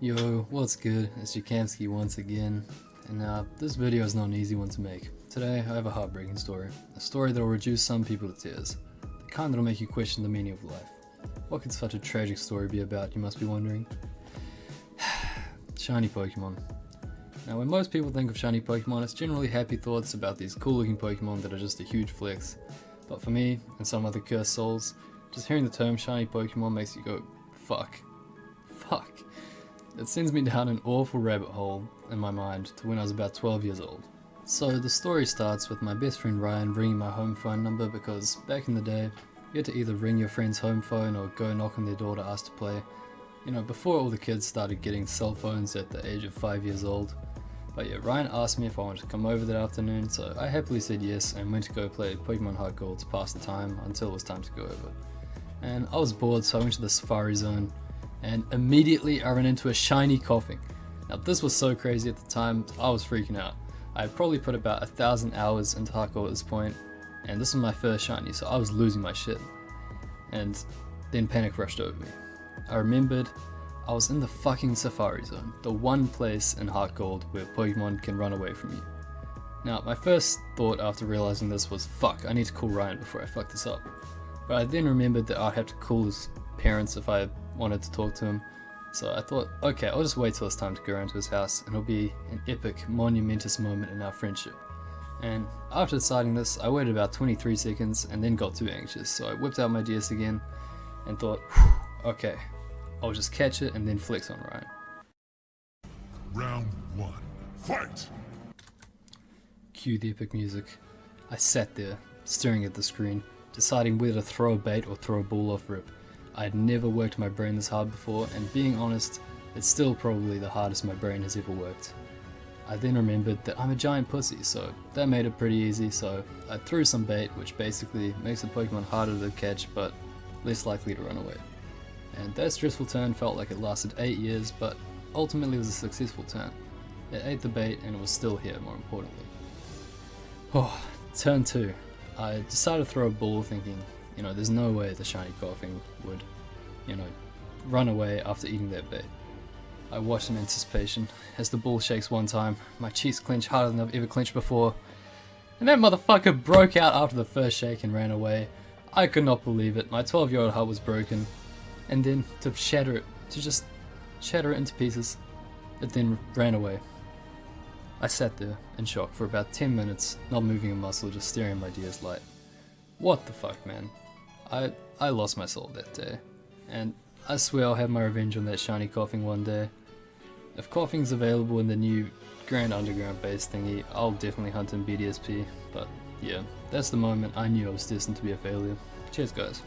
Yo, what's good? It's Jakamski once again, and this video is not an easy one to make. Today I have a heartbreaking story, a story that will reduce some people to tears, the kind that will make you question the meaning of life. What could such a tragic story be about, you must be wondering? Shiny Pokemon. Now when most people think of shiny Pokemon, it's generally happy thoughts about these cool looking Pokemon that are just a huge flex, but for me, and some other cursed souls, just hearing the term shiny Pokemon makes you go, fuck. It sends me down an awful rabbit hole in my mind to when I was about 12 years old. So the story starts with my best friend Ryan ringing my home phone number because back in the day, you had to either ring your friend's home phone or go knock on their door to ask to play. You know, before all the kids started getting cell phones at the age of 5 years old. But yeah, Ryan asked me if I wanted to come over that afternoon, so I happily said yes and went to go play Pokemon Heart Gold to pass the time until it was time to go over. And I was bored, so I went to the Safari Zone, and immediately I ran into a shiny koffing. Now this was so crazy at the time, I was freaking out. I had probably put about 1,000 hours into Heart Gold at this point, and this was my first shiny, so I was losing my shit. And then panic rushed over me. I remembered I was in the fucking Safari Zone, the one place in Heart Gold where Pokemon can run away from you. Now my first thought after realizing this was, fuck, I need to call Ryan before I fuck this up. But I then remembered that I'd have to call his parents if I wanted to talk to him, so I thought, okay, I'll just wait till it's time to go around to his house and it'll be an epic, monumentous moment in our friendship. And after deciding this, I waited about 23 seconds and then got too anxious, so I whipped out my DS again and thought, okay, I'll just catch it and then flex on Ryan. Round 1, fight! Cue the epic music. I sat there, staring at the screen, deciding whether to throw a bait or throw a ball off rip. I had never worked my brain this hard before, and being honest, it's still probably the hardest my brain has ever worked. I then remembered that I'm a giant pussy, so that made it pretty easy, so I threw some bait, which basically makes the Pokemon harder to catch, but less likely to run away. And that stressful turn felt like it lasted 8 years, but ultimately it was a successful turn. It ate the bait, and it was still here, more importantly. Oh, turn 2. I decided to throw a ball thinking, you know, there's no way the shiny koffing would, you know, run away after eating that bait. I watched in anticipation as the ball shakes one time, my cheeks clench harder than I've ever clenched before, and that motherfucker broke out after the first shake and ran away. I could not believe it, my 12-year-old heart was broken, and then to just shatter it into pieces, it then ran away. I sat there in shock for about 10 minutes, not moving a muscle, just staring at my DS light. What the fuck, man? I lost my soul that day, and I swear I'll have my revenge on that shiny koffing one day. If koffing's available in the new Grand Underground base thingy, I'll definitely hunt in bdsp, but yeah, that's the moment I knew I was destined to be a failure. Cheers guys.